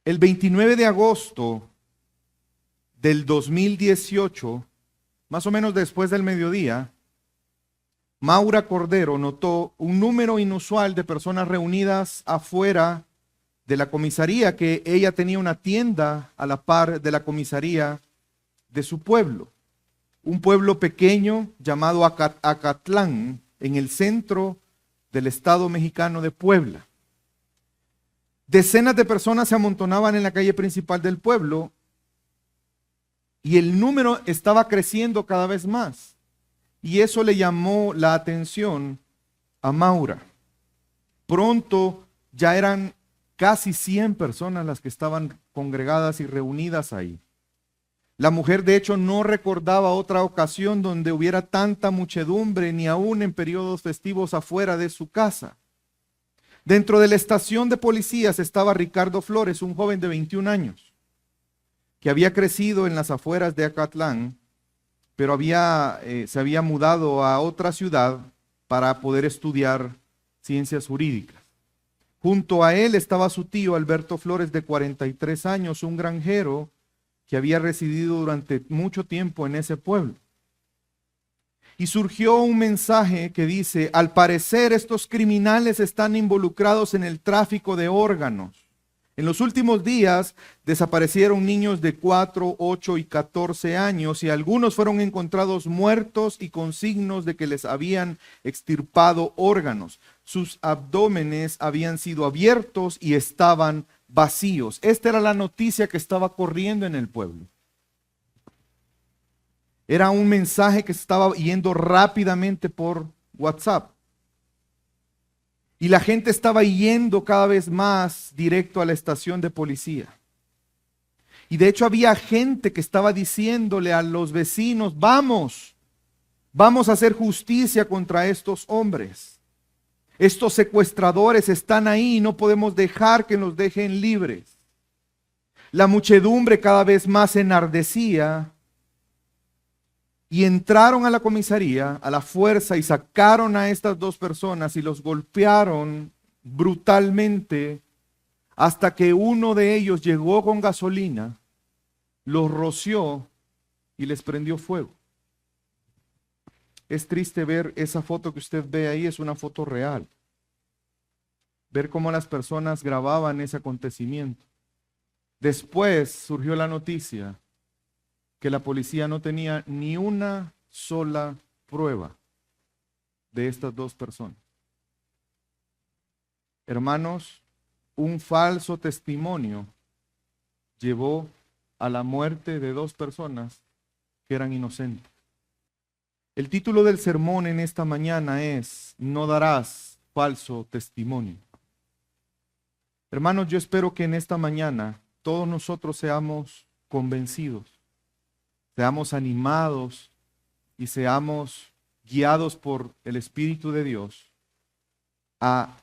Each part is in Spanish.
El 29 de agosto del 2018, más o menos después del mediodía, Maura Cordero notó un número inusual de personas reunidas afuera de la comisaría, que ella tenía una tienda a la par de la comisaría de su pueblo. Un pueblo pequeño llamado Acatlán, en el centro del estado mexicano de Puebla. Decenas de personas se amontonaban en la calle principal del pueblo y el número estaba creciendo cada vez más. Y eso le llamó la atención a Maura. Pronto ya eran casi 100 personas las que estaban congregadas y reunidas ahí. La mujer, de hecho, no recordaba otra ocasión donde hubiera tanta muchedumbre, ni aún en periodos festivos afuera de su casa. Dentro de la estación de policías estaba Ricardo Flores, un joven de 21 años, que había crecido en las afueras de Acatlán, pero se había mudado a otra ciudad para poder estudiar ciencias jurídicas. Junto a él estaba su tío Alberto Flores, de 43 años, un granjero que había residido durante mucho tiempo en ese pueblo. Y surgió un mensaje que dice: al parecer estos criminales están involucrados en el tráfico de órganos. En los últimos días desaparecieron niños de 4, 8 y 14 años y algunos fueron encontrados muertos y con signos de que les habían extirpado órganos. Sus abdómenes habían sido abiertos y estaban vacíos. Esta era la noticia que estaba corriendo en el pueblo. Era un mensaje que estaba yendo rápidamente por WhatsApp. Y la gente estaba yendo cada vez más directo a la estación de policía. Y de hecho había gente que estaba diciéndole a los vecinos: vamos a hacer justicia contra estos hombres. Estos secuestradores están ahí y no podemos dejar que nos dejen libres. La muchedumbre cada vez más se enardecía y entraron a la comisaría a la fuerza y sacaron a estas dos personas y los golpearon brutalmente hasta que uno de ellos llegó con gasolina, los roció y les prendió fuego. Es triste ver esa foto que usted ve ahí, es una foto real. Ver cómo las personas grababan ese acontecimiento. Después surgió la noticia que la policía no tenía ni una sola prueba de estas dos personas. Hermanos, un falso testimonio llevó a la muerte de dos personas que eran inocentes. El título del sermón en esta mañana es: no darás falso testimonio. Hermanos, yo espero que en esta mañana todos nosotros seamos convencidos, seamos animados y seamos guiados por el Espíritu de Dios a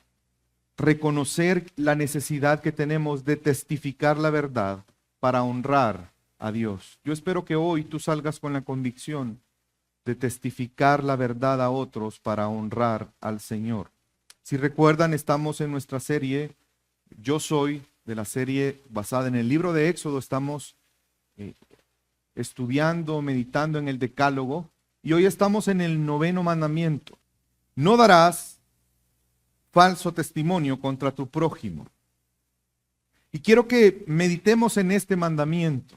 reconocer la necesidad que tenemos de testificar la verdad para honrar a Dios. Yo espero que hoy tú salgas con la convicción de testificar la verdad a otros para honrar al Señor. Si recuerdan, estamos en nuestra serie Yo Soy, de la serie basada en el libro de Éxodo. Estamos estudiando, meditando en el Decálogo, y hoy estamos en el 9º mandamiento. No darás falso testimonio contra tu prójimo. Y quiero que meditemos en este mandamiento.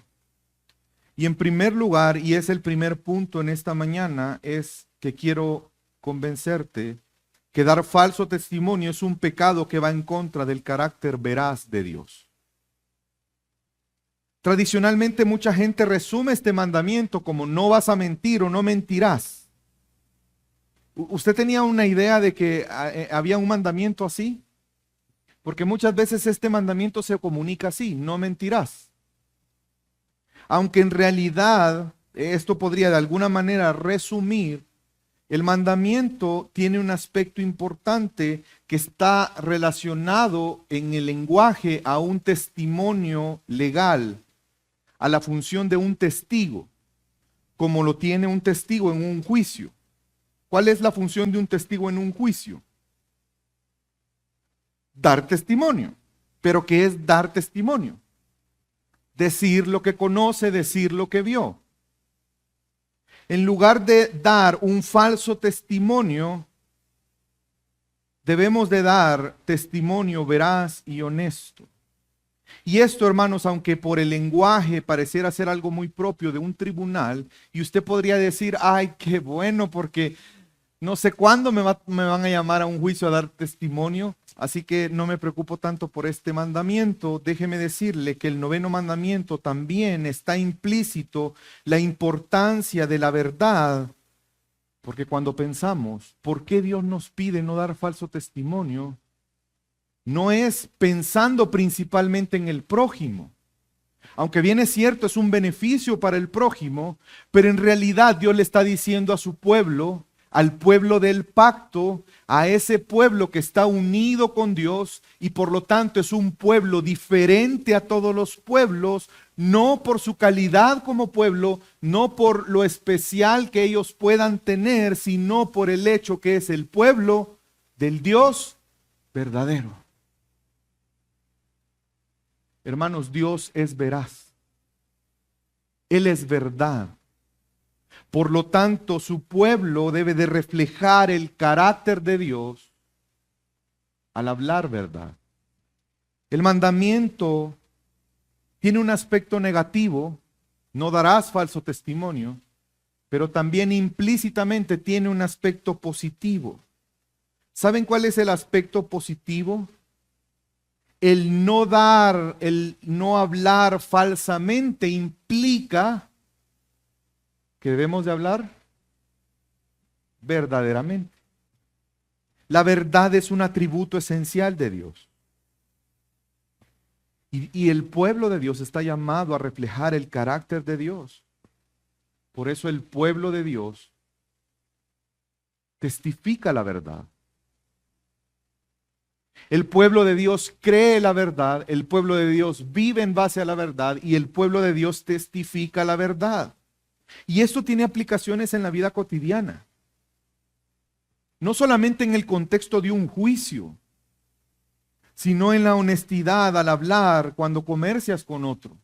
Y en primer lugar, y es el primer punto en esta mañana, es que quiero convencerte que dar falso testimonio es un pecado que va en contra del carácter veraz de Dios. Tradicionalmente mucha gente resume este mandamiento como: no vas a mentir o no mentirás. ¿Usted tenía una idea de que había un mandamiento así? Porque muchas veces este mandamiento se comunica así: no mentirás. Aunque en realidad esto podría de alguna manera resumir, el mandamiento tiene un aspecto importante que está relacionado en el lenguaje a un testimonio legal, a la función de un testigo, como lo tiene un testigo en un juicio. ¿Cuál es la función de un testigo en un juicio? Dar testimonio. ¿Pero qué es dar testimonio? decir lo que conoce, decir lo que vio. En lugar de dar un falso testimonio, debemos de dar testimonio veraz y honesto. Y esto, hermanos, aunque por el lenguaje pareciera ser algo muy propio de un tribunal, y usted podría decir, ay, qué bueno, porque no sé cuándo me van a llamar a un juicio a dar testimonio, así que no me preocupo tanto por este mandamiento. Déjeme decirle que el 9º mandamiento también está implícito la importancia de la verdad, porque cuando pensamos, ¿por qué Dios nos pide no dar falso testimonio? No es pensando principalmente en el prójimo. Aunque bien es cierto, es un beneficio para el prójimo, pero en realidad Dios le está diciendo a su pueblo, al pueblo del pacto, a ese pueblo que está unido con Dios y por lo tanto es un pueblo diferente a todos los pueblos, no por su calidad como pueblo, no por lo especial que ellos puedan tener, sino por el hecho que es el pueblo del Dios verdadero. Hermanos, Dios es veraz. Él es verdad. Por lo tanto, su pueblo debe de reflejar el carácter de Dios al hablar verdad. El mandamiento tiene un aspecto negativo, no darás falso testimonio, pero también implícitamente tiene un aspecto positivo. ¿Saben cuál es el aspecto positivo? El no dar, el no hablar falsamente implica que debemos de hablar verdaderamente. La verdad es un atributo esencial de Dios. Y el pueblo de Dios está llamado a reflejar el carácter de Dios. Por eso el pueblo de Dios testifica la verdad. El pueblo de Dios cree la verdad, el pueblo de Dios vive en base a la verdad y el pueblo de Dios testifica la verdad. Y esto tiene aplicaciones en la vida cotidiana. No solamente en el contexto de un juicio, sino en la honestidad al hablar cuando comercias con otro,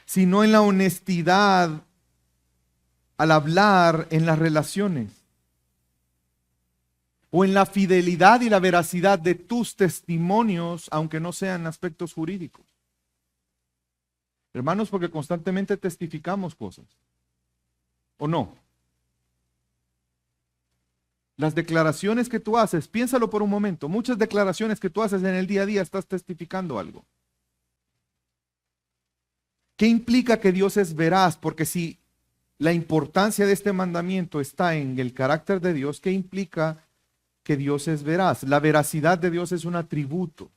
sino en la honestidad al hablar en las relaciones, o en la fidelidad y la veracidad de tus testimonios, aunque no sean aspectos jurídicos. Hermanos, porque constantemente testificamos cosas, ¿o no? Las declaraciones que tú haces, piénsalo por un momento, muchas declaraciones que tú haces en el día a día estás testificando algo. ¿Qué implica que Dios es veraz? Porque si la importancia de este mandamiento está en el carácter de Dios, ¿qué implica que Dios es veraz? La veracidad de Dios es un atributo.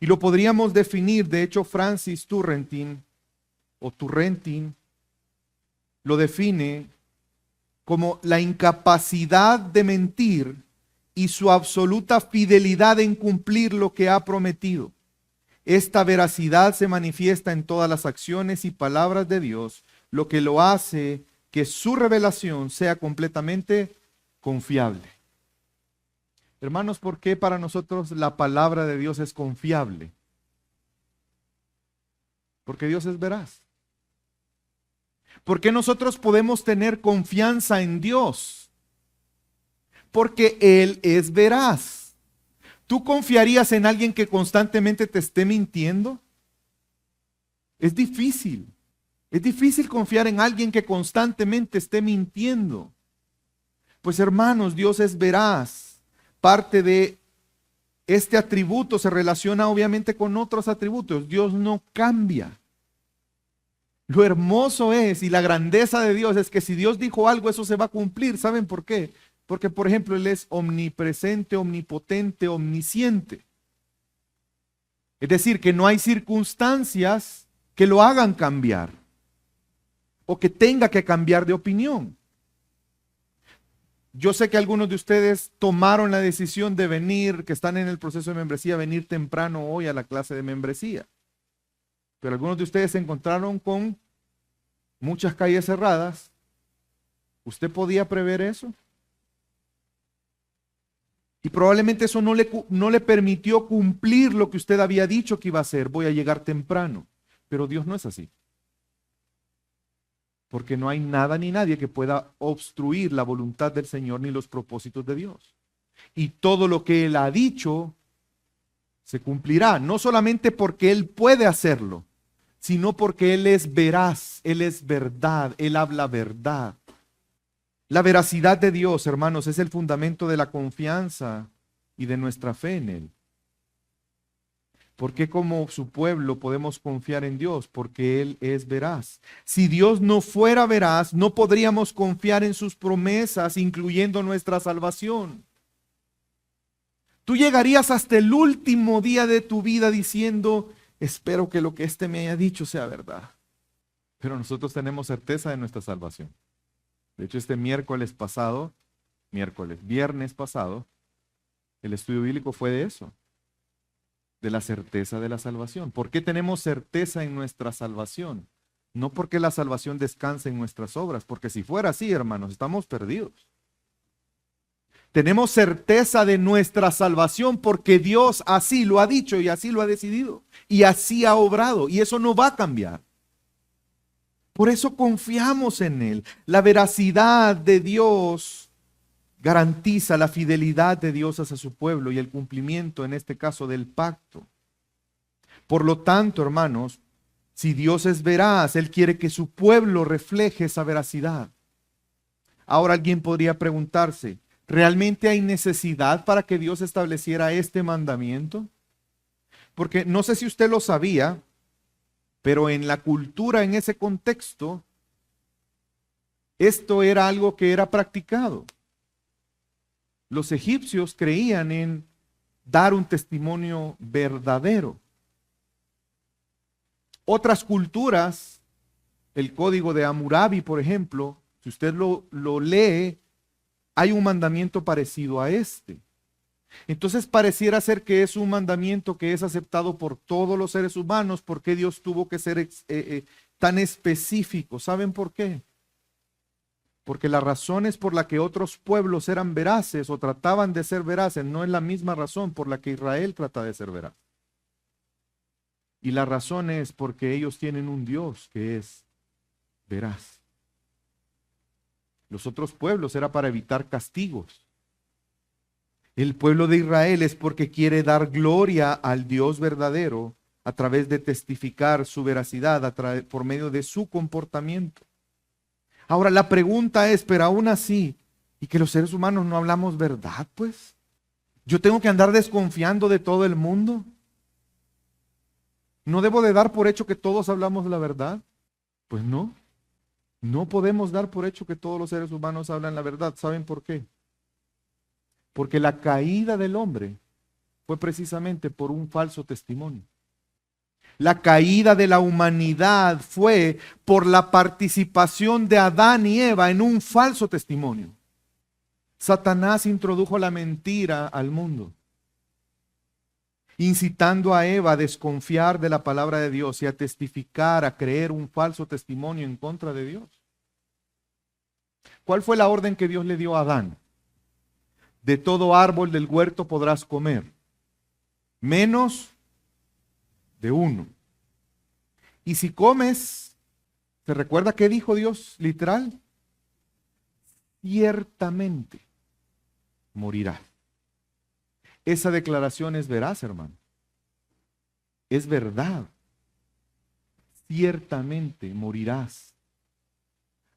Y lo podríamos definir, de hecho Francis Turretin lo define como la incapacidad de mentir y su absoluta fidelidad en cumplir lo que ha prometido. Esta veracidad se manifiesta en todas las acciones y palabras de Dios, lo que lo hace que su revelación sea completamente confiable. Hermanos, ¿por qué para nosotros la palabra de Dios es confiable? Porque Dios es veraz. ¿Por qué nosotros podemos tener confianza en Dios? Porque Él es veraz. ¿Tú confiarías en alguien que constantemente te esté mintiendo? Es difícil. Es difícil confiar en alguien que constantemente esté mintiendo. Pues hermanos, Dios es veraz. Parte de este atributo se relaciona obviamente con otros atributos. Dios no cambia. Lo hermoso es y la grandeza de Dios es que si Dios dijo algo, eso se va a cumplir. ¿Saben por qué? Porque, por ejemplo, Él es omnipresente, omnipotente, omnisciente. Es decir, que no hay circunstancias que lo hagan cambiar o que tenga que cambiar de opinión. Yo sé que algunos de ustedes tomaron la decisión de venir, que están en el proceso de membresía, venir temprano hoy a la clase de membresía. Pero algunos de ustedes se encontraron con muchas calles cerradas. ¿Usted podía prever eso? Y probablemente eso no le permitió cumplir lo que usted había dicho que iba a hacer. Voy a llegar temprano. Pero Dios no es así. Porque no hay nada ni nadie que pueda obstruir la voluntad del Señor ni los propósitos de Dios. Y todo lo que Él ha dicho se cumplirá, no solamente porque Él puede hacerlo, sino porque Él es veraz, Él es verdad, Él habla verdad. La veracidad de Dios, hermanos, es el fundamento de la confianza y de nuestra fe en Él. ¿Por qué como su pueblo podemos confiar en Dios? Porque Él es veraz. Si Dios no fuera veraz, no podríamos confiar en sus promesas, incluyendo nuestra salvación. Tú llegarías hasta el último día de tu vida diciendo, espero que lo que éste me haya dicho sea verdad. Pero nosotros tenemos certeza de nuestra salvación. De hecho, este viernes pasado, el estudio bíblico fue de eso, de la certeza de la salvación. ¿Por qué tenemos certeza en nuestra salvación? No porque la salvación descanse en nuestras obras, porque si fuera así, hermanos, estamos perdidos. Tenemos certeza de nuestra salvación porque Dios así lo ha dicho y así lo ha decidido y así ha obrado, y eso no va a cambiar. Por eso confiamos en Él. La veracidad de Dios garantiza la fidelidad de Dios hacia su pueblo y el cumplimiento, en este caso, del pacto. Por lo tanto, hermanos, si Dios es veraz, Él quiere que su pueblo refleje esa veracidad. Ahora alguien podría preguntarse, ¿realmente hay necesidad para que Dios estableciera este mandamiento? Porque no sé si usted lo sabía, pero en la cultura, en ese contexto, esto era algo que era practicado. Los egipcios creían en dar un testimonio verdadero. Otras culturas, el código de Hammurabi, por ejemplo, si usted lo lee, hay un mandamiento parecido a este. Entonces pareciera ser que es un mandamiento que es aceptado por todos los seres humanos. ¿Por qué Dios tuvo que ser tan específico? ¿Saben por qué? Porque las razones por las que otros pueblos eran veraces o trataban de ser veraces no es la misma razón por la que Israel trata de ser veraz. Y la razón es porque ellos tienen un Dios que es veraz. Los otros pueblos era para evitar castigos. El pueblo de Israel es porque quiere dar gloria al Dios verdadero a través de testificar su veracidad por medio de su comportamiento. Ahora la pregunta es, pero aún así, ¿y que los seres humanos no hablamos verdad, pues? ¿Yo tengo que andar desconfiando de todo el mundo? ¿No debo de dar por hecho que todos hablamos la verdad? Pues no. No podemos dar por hecho que todos los seres humanos hablan la verdad. ¿Saben por qué? Porque la caída del hombre fue precisamente por un falso testimonio. La caída de la humanidad fue por la participación de Adán y Eva en un falso testimonio. Satanás introdujo la mentira al mundo, incitando a Eva a desconfiar de la palabra de Dios y a testificar, a creer un falso testimonio en contra de Dios. ¿Cuál fue la orden que Dios le dio a Adán? De todo árbol del huerto podrás comer, menos de uno. Y si comes, ¿se recuerda qué dijo Dios literal? Ciertamente morirás. Esa declaración es veraz, hermano. Es verdad. Ciertamente morirás.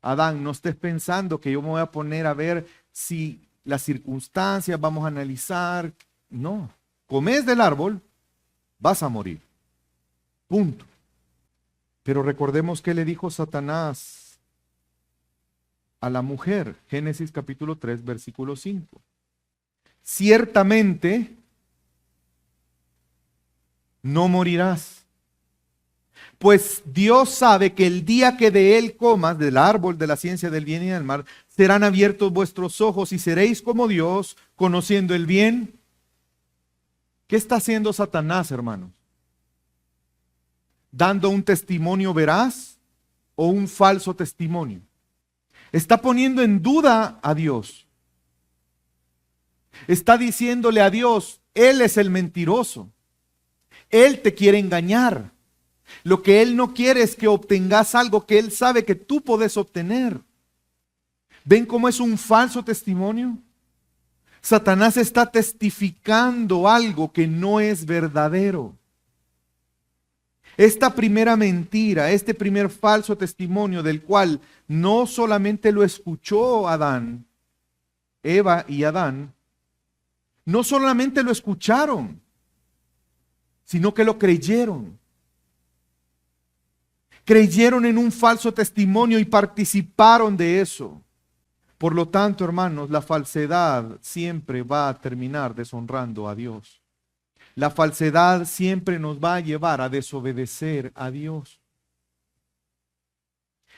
Adán, no estés pensando que yo me voy a poner a ver si las circunstancias, vamos a analizar. No, comes del árbol, vas a morir. Punto. Pero recordemos que le dijo Satanás a la mujer, Génesis capítulo 3, versículo 5. Ciertamente no morirás, pues Dios sabe que el día que de él comas, del árbol de la ciencia del bien y del mal, serán abiertos vuestros ojos y seréis como Dios, conociendo el bien. ¿Qué está haciendo Satanás, hermanos? ¿Dando un testimonio veraz o un falso testimonio? Está poniendo en duda a Dios. Está diciéndole a Dios, Él es el mentiroso. Él te quiere engañar. Lo que Él no quiere es que obtengas algo que Él sabe que tú puedes obtener. ¿Ven cómo es un falso testimonio? Satanás está testificando algo que no es verdadero. Esta primera mentira, este primer falso testimonio del cual no solamente lo escuchó Adán, Eva y Adán, no solamente lo escucharon, sino que lo creyeron. Creyeron en un falso testimonio y participaron de eso. Por lo tanto, hermanos, la falsedad siempre va a terminar deshonrando a Dios. La falsedad siempre nos va a llevar a desobedecer a Dios.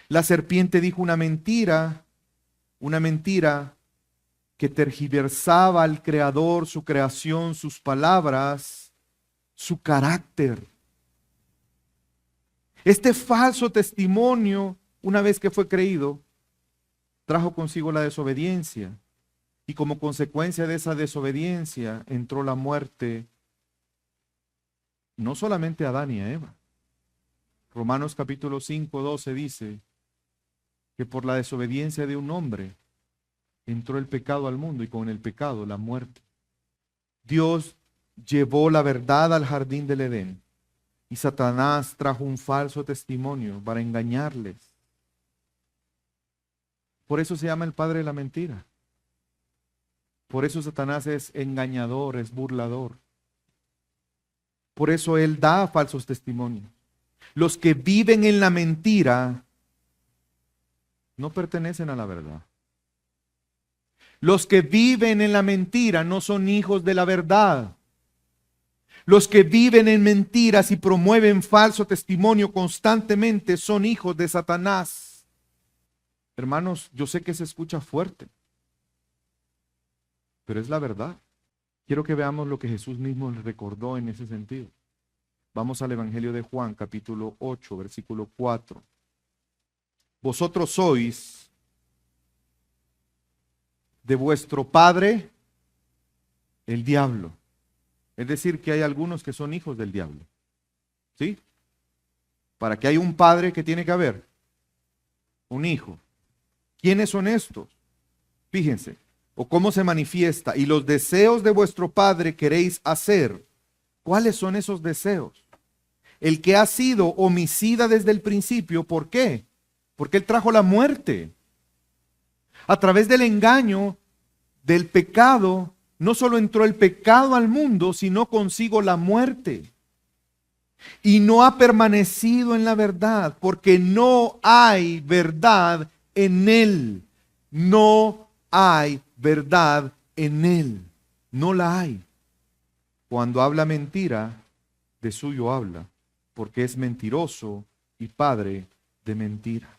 La serpiente dijo una mentira que tergiversaba al Creador, su creación, sus palabras, su carácter. Este falso testimonio, una vez que fue creído, trajo consigo la desobediencia. Y como consecuencia de esa desobediencia entró la muerte, no solamente a Adán y a Eva. Romanos capítulo 5, 12 dice que por la desobediencia de un hombre entró el pecado al mundo y con el pecado la muerte. Dios llevó la verdad al jardín del Edén y Satanás trajo un falso testimonio para engañarles. Por eso se llama el padre de la mentira. Por eso Satanás es engañador, es burlador. Por eso él da falsos testimonios. Los que viven en la mentira no pertenecen a la verdad. Los que viven en la mentira no son hijos de la verdad. Los que viven en mentiras y promueven falso testimonio constantemente son hijos de Satanás. Hermanos, yo sé que se escucha fuerte, pero es la verdad. Quiero que veamos lo que Jesús mismo les recordó en ese sentido. Vamos al Evangelio de Juan, capítulo 8, versículo 4. Vosotros sois de vuestro padre el diablo. Es decir, que hay algunos que son hijos del diablo. ¿Sí? Para que haya un padre, ¿qué tiene que haber? Un hijo. ¿Quiénes son estos? Fíjense. ¿O cómo se manifiesta? Y los deseos de vuestro padre queréis hacer. ¿Cuáles son esos deseos? El que ha sido homicida desde el principio, ¿por qué? Porque él trajo la muerte. A través del engaño, del pecado, no solo entró el pecado al mundo, sino consigo la muerte. Y no ha permanecido en la verdad, porque no hay verdad en él. No hay verdad en él. No la hay. Cuando habla mentira, de suyo habla, porque es mentiroso y padre de mentira.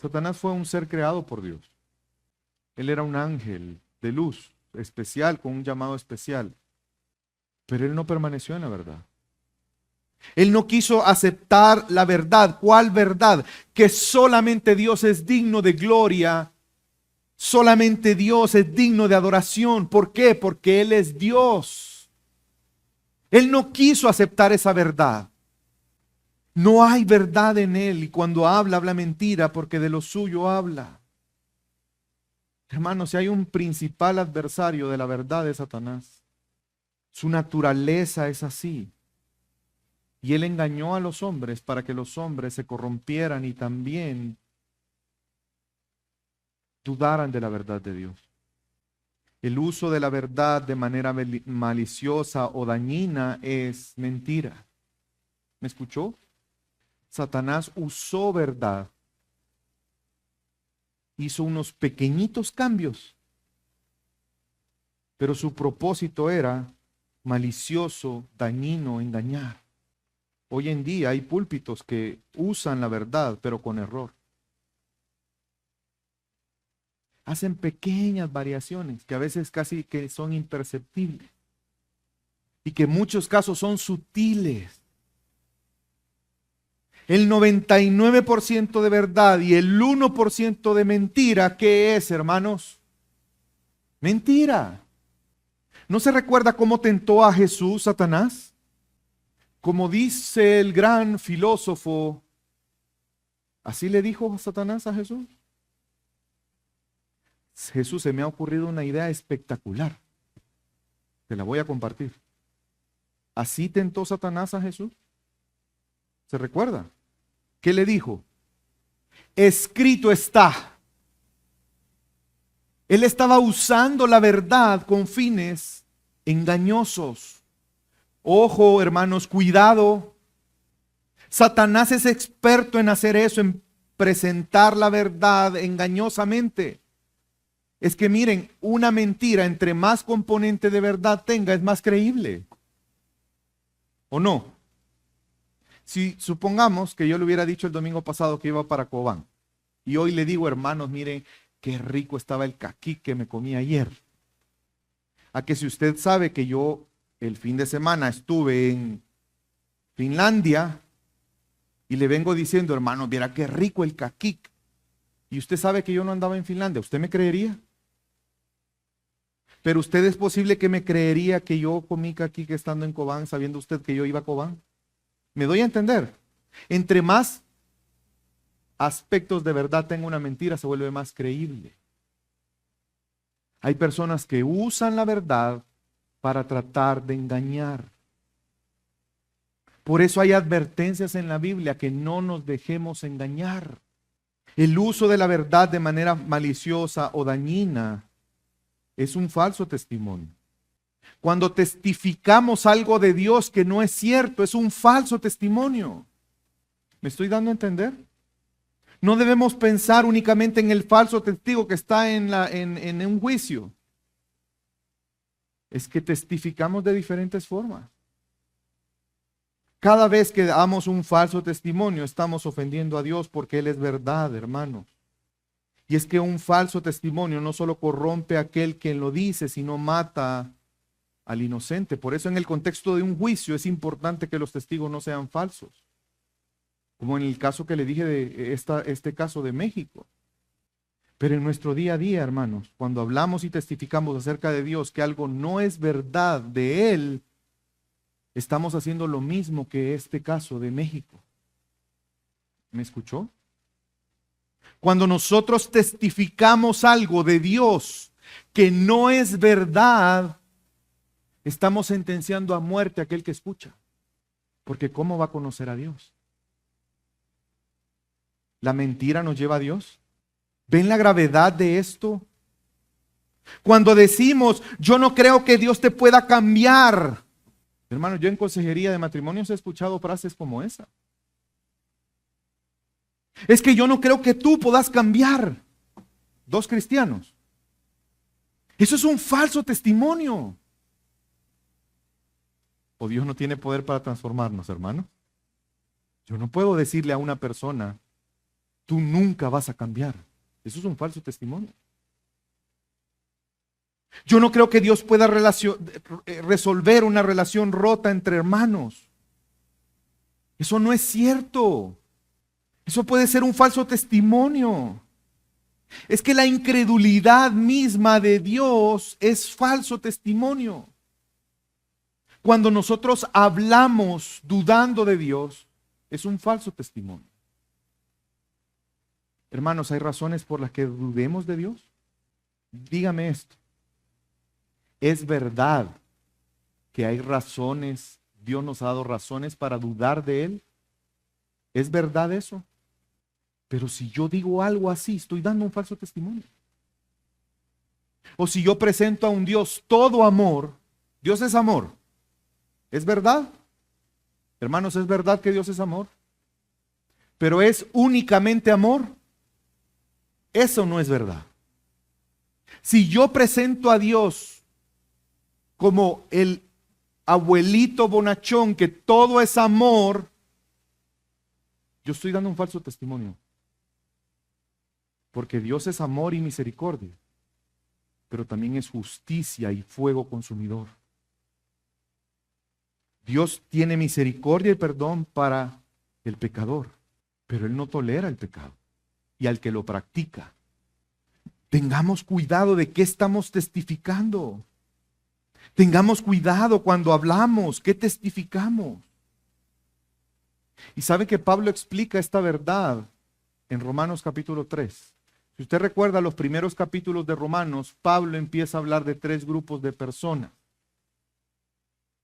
Satanás fue un ser creado por Dios. Él era un ángel de luz especial, con un llamado especial. Pero él no permaneció en la verdad. Él no quiso aceptar la verdad. ¿Cuál verdad? Que solamente Dios es digno de gloria. Solamente Dios es digno de adoración. ¿Por qué? Porque Él es Dios. Él no quiso aceptar esa verdad. No hay verdad en Él. Y cuando habla, habla mentira porque de lo suyo habla. Hermanos, si hay un principal adversario de la verdad es Satanás. Su naturaleza es así. Y él engañó a los hombres para que los hombres se corrompieran y también dudaran de la verdad de Dios. El uso de la verdad de manera maliciosa o dañina es mentira. ¿Me escuchó? Satanás usó verdad. Hizo unos pequeñitos cambios, pero su propósito era malicioso, dañino, engañar. Hoy en día hay púlpitos que usan la verdad, pero con error. Hacen pequeñas variaciones que a veces casi que son imperceptibles y que en muchos casos son sutiles. El 99% de verdad y el 1% de mentira, ¿qué es, hermanos? Mentira. ¿No se recuerda cómo tentó a Jesús Satanás? Como dice el gran filósofo, así le dijo Satanás a Jesús. Jesús, se me ha ocurrido una idea espectacular. Te la voy a compartir. Así tentó Satanás a Jesús. ¿Se recuerda? ¿Qué le dijo? Escrito está. Él estaba usando la verdad con fines engañosos. Ojo, hermanos, cuidado. Satanás es experto en hacer eso, en presentar la verdad engañosamente. Es que miren, una mentira entre más componente de verdad tenga es más creíble. ¿O no? Si supongamos que yo le hubiera dicho el domingo pasado que iba para Cobán y hoy le digo, hermanos, miren qué rico estaba el caqui que me comí ayer. A que si usted sabe que yo el fin de semana estuve en Finlandia y le vengo diciendo, hermano, viera qué rico el caqui, y usted sabe que yo no andaba en Finlandia, ¿usted me creería? Pero usted es posible que me creería que yo comí caqui estando en Cobán, sabiendo usted que yo iba a Cobán. ¿Me doy a entender? Entre más aspectos de verdad tenga una mentira, se vuelve más creíble. Hay personas que usan la verdad para tratar de engañar. Por eso hay advertencias en la Biblia que no nos dejemos engañar. El uso de la verdad de manera maliciosa o dañina es un falso testimonio. Cuando testificamos algo de Dios que no es cierto, es un falso testimonio. ¿Me estoy dando a entender? No debemos pensar únicamente en el falso testigo que está en un juicio. Es que testificamos de diferentes formas. Cada vez que damos un falso testimonio, estamos ofendiendo a Dios porque Él es verdad, hermanos. Y es que un falso testimonio no solo corrompe a aquel quien lo dice, sino mata al inocente. Por eso en el contexto de un juicio es importante que los testigos no sean falsos. Como en el caso que le dije de este caso de México. Pero en nuestro día a día, hermanos, cuando hablamos y testificamos acerca de Dios que algo no es verdad de Él, estamos haciendo lo mismo que este caso de México. ¿Me escuchó? Cuando nosotros testificamos algo de Dios que no es verdad, estamos sentenciando a muerte a aquel que escucha. Porque ¿cómo va a conocer a Dios? ¿La mentira nos lleva a Dios? ¿Ven la gravedad de esto? Cuando decimos, yo no creo que Dios te pueda cambiar. Hermano, yo en consejería de matrimonios he escuchado frases como esa. Es que yo no creo que tú puedas cambiar. Dos cristianos. Eso es un falso testimonio. ¿O Dios no tiene poder para transformarnos, hermano? Yo no puedo decirle a una persona, tú nunca vas a cambiar. Eso es un falso testimonio. Yo no creo que Dios pueda resolver una relación rota entre hermanos. Eso no es cierto. Eso puede ser un falso testimonio. Es que la incredulidad misma de Dios es falso testimonio. Cuando nosotros hablamos dudando de Dios, es un falso testimonio. Hermanos, ¿hay razones por las que dudemos de Dios? Dígame esto. ¿Es verdad que hay razones, Dios nos ha dado razones para dudar de Él? ¿Es verdad eso? Pero si yo digo algo así, estoy dando un falso testimonio. O si yo presento a un Dios todo amor, Dios es amor. ¿Es verdad? Hermanos, ¿es verdad que Dios es amor? Pero ¿es únicamente amor? Eso no es verdad. Si yo presento a Dios como el abuelito bonachón, que todo es amor, yo estoy dando un falso testimonio. Porque Dios es amor y misericordia, pero también es justicia y fuego consumidor. Dios tiene misericordia y perdón para el pecador, pero Él no tolera el pecado y al que lo practica. Tengamos cuidado de qué estamos testificando. Tengamos cuidado cuando hablamos, qué testificamos. Y sabe que Pablo explica esta verdad en Romanos capítulo 3. Si usted recuerda los primeros capítulos de Romanos, Pablo empieza a hablar de tres grupos de personas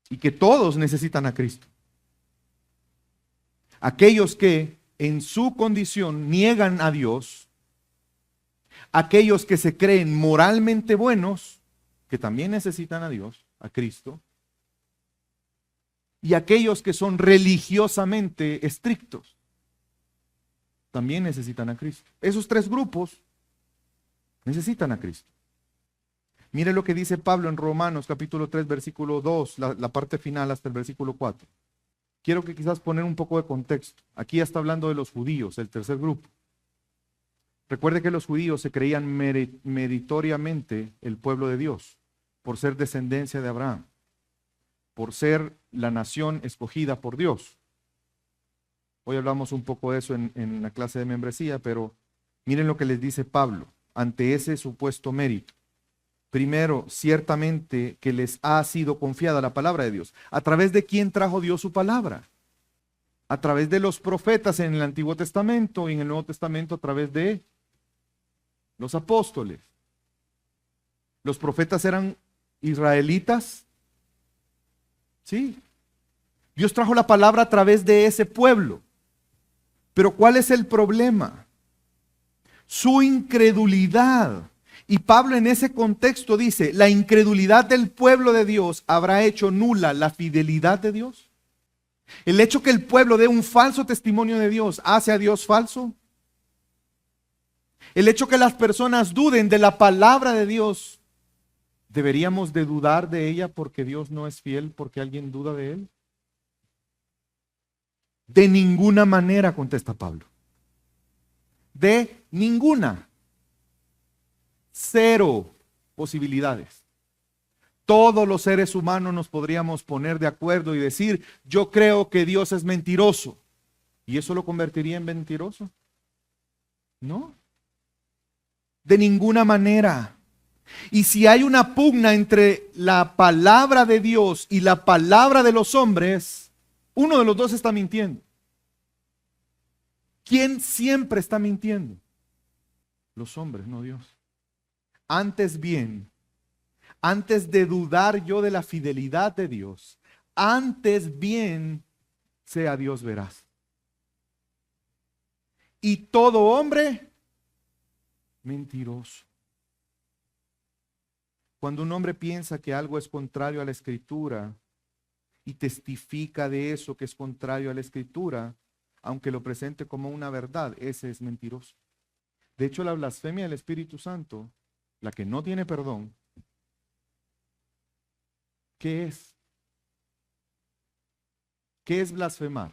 y que todos necesitan a Cristo. Aquellos que en su condición niegan a Dios, aquellos que se creen moralmente buenos, que también necesitan a Dios, a Cristo, y aquellos que son religiosamente estrictos, también necesitan a Cristo. Esos tres grupos necesitan a Cristo. Mire lo que dice Pablo en Romanos capítulo 3, versículo 2, la parte final hasta el versículo 4. Quiero que quizás poner un poco de contexto. Aquí ya está hablando de los judíos, el tercer grupo. Recuerde que los judíos se creían meritoriamente el pueblo de Dios, por ser descendencia de Abraham, por ser la nación escogida por Dios. Hoy hablamos un poco de eso en la clase de membresía, pero miren lo que les dice Pablo ante ese supuesto mérito. Primero, ciertamente que les ha sido confiada la palabra de Dios. ¿A través de quién trajo Dios su palabra? A través de los profetas en el Antiguo Testamento y en el Nuevo Testamento a través de los apóstoles. ¿Los profetas eran israelitas? Sí. Dios trajo la palabra a través de ese pueblo. Pero ¿cuál es el problema? Su incredulidad. Y Pablo en ese contexto dice, la incredulidad del pueblo de Dios habrá hecho nula la fidelidad de Dios. El hecho que el pueblo dé un falso testimonio de Dios hace a Dios falso. El hecho que las personas duden de la palabra de Dios, ¿deberíamos de dudar de ella porque Dios no es fiel, porque alguien duda de él? De ninguna manera, contesta Pablo. De ninguna. Cero posibilidades. Todos los seres humanos nos podríamos poner de acuerdo y decir, yo creo que Dios es mentiroso. ¿Y eso lo convertiría en mentiroso? No. De ninguna manera. Y si hay una pugna entre la palabra de Dios y la palabra de los hombres, uno de los dos está mintiendo. ¿Quién siempre está mintiendo? Los hombres, no Dios. Antes bien, antes de dudar yo de la fidelidad de Dios, antes bien sea Dios veraz. Y todo hombre mentiroso. Cuando un hombre piensa que algo es contrario a la Escritura y testifica de eso que es contrario a la Escritura, aunque lo presente como una verdad, ese es mentiroso. De hecho, la blasfemia del Espíritu Santo, la que no tiene perdón, ¿qué es? ¿Qué es blasfemar?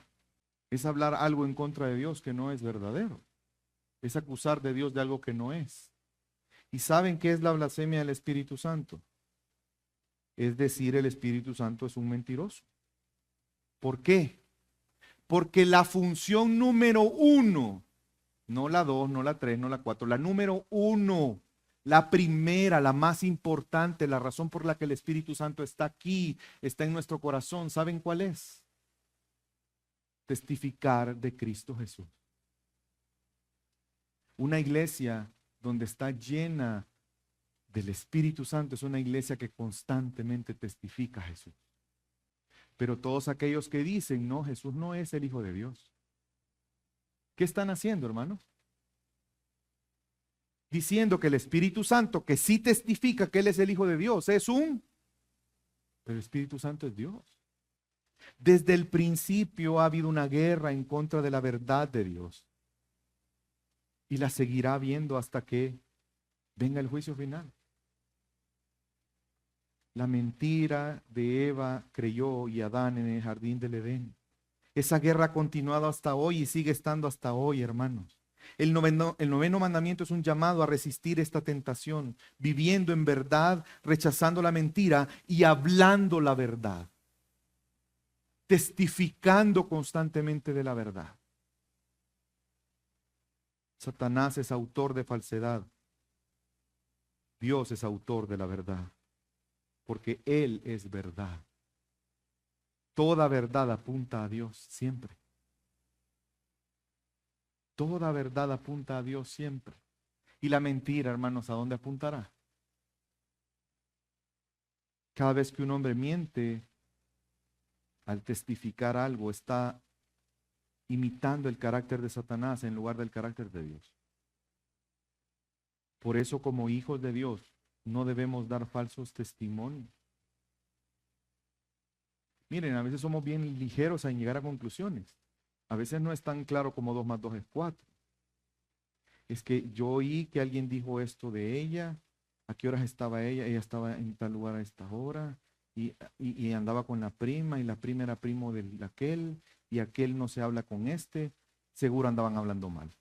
Es hablar algo en contra de Dios que no es verdadero. Es acusar de Dios de algo que no es. ¿Y saben qué es la blasfemia del Espíritu Santo? Es decir, el Espíritu Santo es un mentiroso. ¿Por qué? Porque la función número uno, no la 2, no la 3, no la 4, la número 1, la primera, la más importante, la razón por la que el Espíritu Santo está aquí, está en nuestro corazón, ¿saben cuál es? Testificar de Cristo Jesús. Una iglesia donde está llena del Espíritu Santo es una iglesia que constantemente testifica a Jesús. Pero todos aquellos que dicen, no, Jesús no es el Hijo de Dios. ¿Qué están haciendo, hermanos? Diciendo que el Espíritu Santo, que sí testifica que Él es el Hijo de Dios, pero el Espíritu Santo es Dios. Desde el principio ha habido una guerra en contra de la verdad de Dios. Y la seguirá habiendo hasta que venga el juicio final. La mentira de Eva creyó y Adán en el jardín del Edén. Esa guerra ha continuado hasta hoy y sigue estando hasta hoy, hermanos. El noveno mandamiento es un llamado a resistir esta tentación, viviendo en verdad, rechazando la mentira y hablando la verdad, testificando constantemente de la verdad. Satanás es autor de falsedad. Dios es autor de la verdad, porque Él es verdad. Toda verdad apunta a Dios siempre. toda verdad apunta a Dios siempre. Y la mentira, hermanos, ¿a dónde apuntará? Cada vez que un hombre miente, al testificar algo, está imitando el carácter de Satanás en lugar del carácter de Dios. Por eso, como hijos de Dios, no debemos dar falsos testimonios. Miren, a veces somos bien ligeros en llegar a conclusiones. A veces no es tan claro como 2 más 2 es 4. Es que yo oí que alguien dijo esto de ella. ¿A qué horas estaba ella? Ella estaba en tal lugar a esta hora. Y andaba con la prima. Y la prima era primo de aquel. Y aquel no se habla con este. Seguro andaban hablando mal.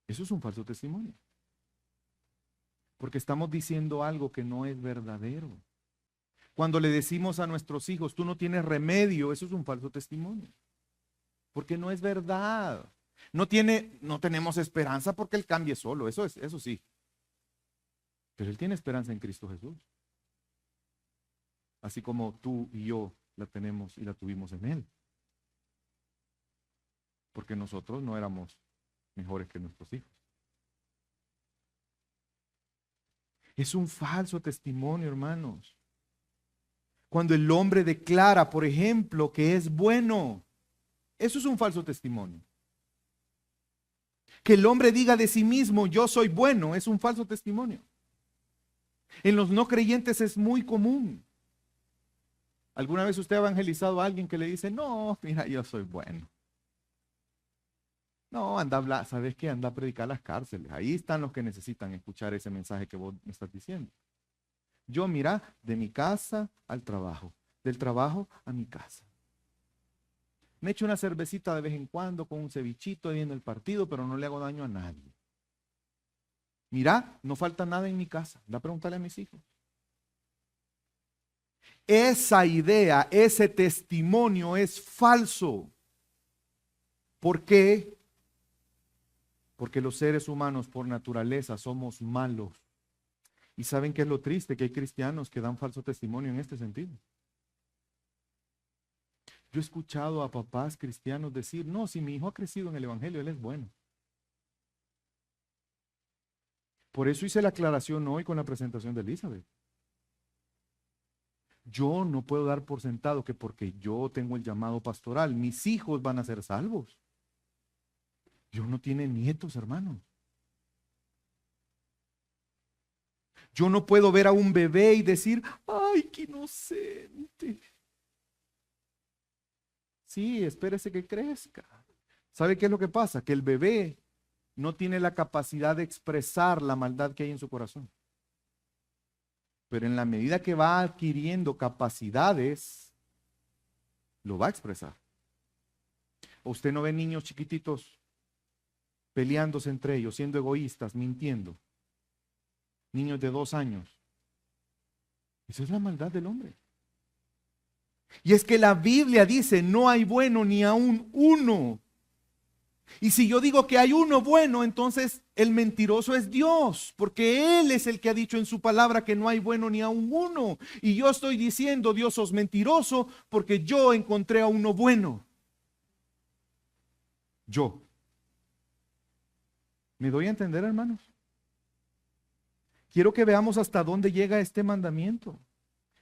Eso es un falso testimonio. Porque estamos diciendo algo que no es verdadero. Cuando le decimos a nuestros hijos, tú no tienes remedio, eso es un falso testimonio. Porque no es verdad. No tenemos esperanza porque Él cambie solo, eso sí. Pero Él tiene esperanza en Cristo Jesús. Así como tú y yo la tenemos y la tuvimos en Él. Porque nosotros no éramos mejores que nuestros hijos. Es un falso testimonio, hermanos. Cuando el hombre declara, por ejemplo, que es bueno, eso es un falso testimonio. Que el hombre diga de sí mismo, yo soy bueno, es un falso testimonio. En los no creyentes es muy común. ¿Alguna vez usted ha evangelizado a alguien que le dice, no, mira, yo soy bueno? No, anda a hablar, ¿sabes qué? Anda a predicar a las cárceles. Ahí están los que necesitan escuchar ese mensaje que vos me estás diciendo. Yo, mira, de mi casa al trabajo, del trabajo a mi casa. Me echo una cervecita de vez en cuando con un cevichito viendo el partido, pero no le hago daño a nadie. Mira, no falta nada en mi casa. Da a preguntarle a mis hijos. Esa idea, ese testimonio es falso. ¿Por qué? Porque los seres humanos por naturaleza somos malos. ¿Y saben qué es lo triste? Que hay cristianos que dan falso testimonio en este sentido. Yo he escuchado a papás cristianos decir, no, si mi hijo ha crecido en el Evangelio, él es bueno. Por eso hice la aclaración hoy con la presentación de Elizabeth. Yo no puedo dar por sentado que porque yo tengo el llamado pastoral, mis hijos van a ser salvos. Dios no tiene nietos, hermanos. Yo no puedo ver a un bebé y decir, ¡ay, qué inocente! Sí, espérese que crezca. ¿Sabe qué es lo que pasa? Que el bebé no tiene la capacidad de expresar la maldad que hay en su corazón. Pero en la medida que va adquiriendo capacidades, lo va a expresar. ¿O usted no ve niños chiquititos peleándose entre ellos, siendo egoístas, mintiendo? Niños de 2 años. Esa es la maldad del hombre. Y es que la Biblia dice, no hay bueno ni aún uno. Y si yo digo que hay uno bueno, entonces el mentiroso es Dios, porque Él es el que ha dicho en su palabra que no hay bueno ni aún uno. Y yo estoy diciendo, Dios sos mentiroso, porque yo encontré a uno bueno. Yo. ¿Me doy a entender, hermanos? Quiero que veamos hasta dónde llega este mandamiento.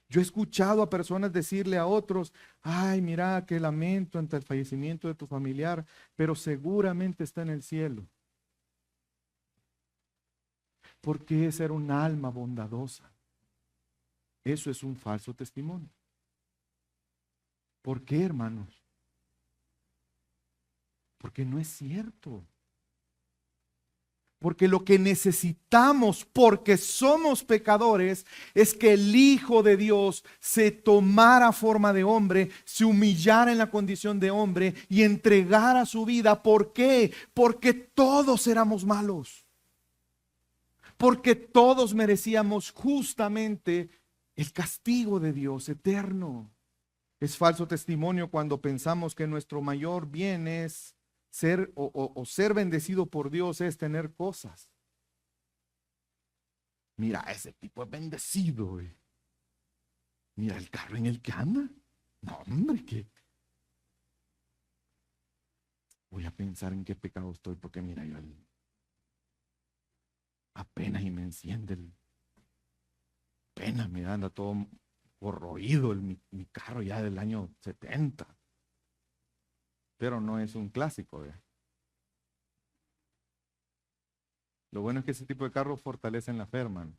Yo he escuchado a personas decirle a otros, ay, mira, qué lamento ante el fallecimiento de tu familiar, pero seguramente está en el cielo. ¿Por qué ser un alma bondadosa? Eso es un falso testimonio. ¿Por qué, hermanos? Porque no es cierto. Porque lo que necesitamos, porque somos pecadores, es que el Hijo de Dios se tomara forma de hombre, se humillara en la condición de hombre y entregara su vida. ¿Por qué? Porque todos éramos malos. Porque todos merecíamos justamente el castigo de Dios eterno. Es falso testimonio cuando pensamos que nuestro mayor bien es ser ser bendecido por Dios es tener cosas. Mira, ese tipo es bendecido, güey. Mira el carro en el que anda. No, hombre, que voy a pensar en qué pecado estoy, porque mira, yo apenas y me enciende apenas me anda todo corroído mi carro ya del año 70. Pero no es un clásico, ¿ve? Lo bueno es que ese tipo de carros fortalecen la fe, hermano.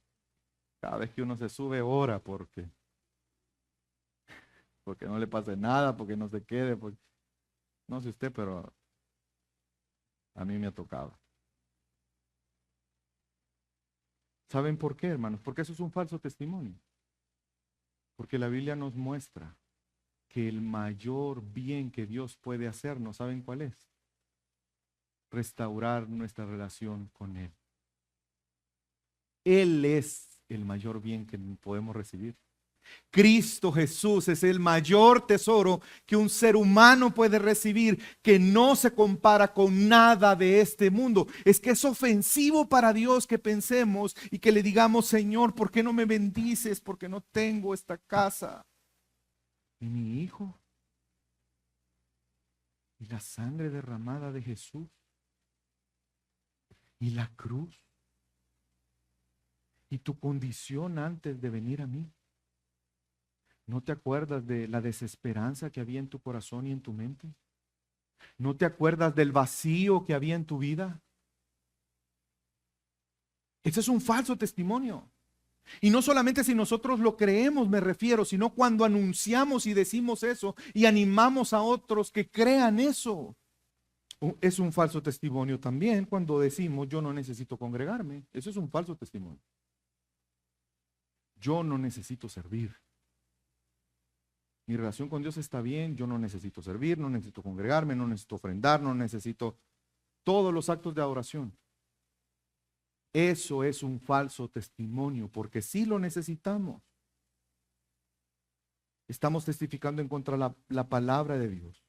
Cada vez que uno se sube, ora porque no le pase nada, porque no se quede, no sé usted, pero a mí me ha tocado. ¿Saben por qué, hermanos? Porque eso es un falso testimonio. Porque la Biblia nos muestra que el mayor bien que Dios puede hacernos, ¿saben cuál es? Restaurar nuestra relación con Él. Él es el mayor bien que podemos recibir. Cristo Jesús es el mayor tesoro que un ser humano puede recibir, que no se compara con nada de este mundo. Es que es ofensivo para Dios que pensemos y que le digamos, Señor, ¿por qué no me bendices? Porque no tengo esta casa. ¿Y mi hijo? ¿Y la sangre derramada de Jesús? ¿Y la cruz? ¿Y tu condición antes de venir a mí? ¿No te acuerdas de la desesperanza que había en tu corazón y en tu mente? ¿No te acuerdas del vacío que había en tu vida? Ese es un falso testimonio. Y no solamente si nosotros lo creemos, me refiero, sino cuando anunciamos y decimos eso y animamos a otros que crean eso. Es un falso testimonio también cuando decimos yo no necesito congregarme. Eso es un falso testimonio. Yo no necesito servir. Mi relación con Dios está bien, yo no necesito servir, no necesito congregarme, no necesito ofrendar, no necesito todos los actos de adoración. Eso es un falso testimonio, porque sí lo necesitamos. Estamos testificando en contra de la palabra de Dios.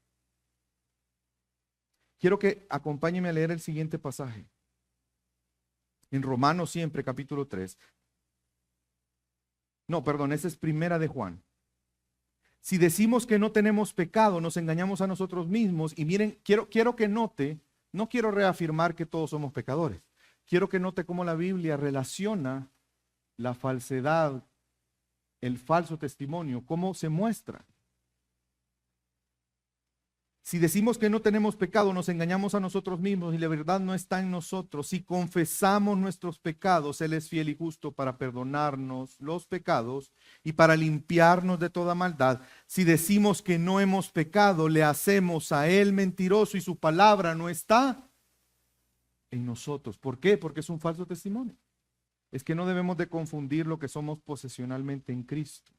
Quiero que acompáñenme a leer el siguiente pasaje. En Romanos siempre, capítulo 3. No, perdón, esa es primera de Juan. Si decimos que no tenemos pecado, nos engañamos a nosotros mismos. Y miren, quiero que note, no quiero reafirmar que todos somos pecadores. Quiero que note cómo la Biblia relaciona la falsedad, el falso testimonio, cómo se muestra. Si decimos que no tenemos pecado, nos engañamos a nosotros mismos y la verdad no está en nosotros. Si confesamos nuestros pecados, Él es fiel y justo para perdonarnos los pecados y para limpiarnos de toda maldad. Si decimos que no hemos pecado, le hacemos a Él mentiroso y su palabra no está en nosotros. ¿Por qué? Porque es un falso testimonio. Es que no debemos de confundir lo que somos posesionalmente en Cristo.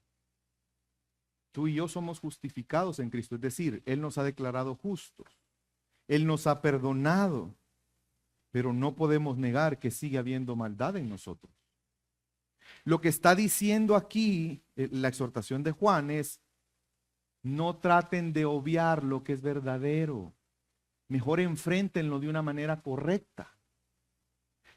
Tú y yo somos justificados en Cristo, es decir, Él nos ha declarado justos, Él nos ha perdonado, pero no podemos negar que sigue habiendo maldad en nosotros. Lo que está diciendo aquí la exhortación de Juan es, no traten de obviar lo que es verdadero, mejor enfréntenlo de una manera correcta.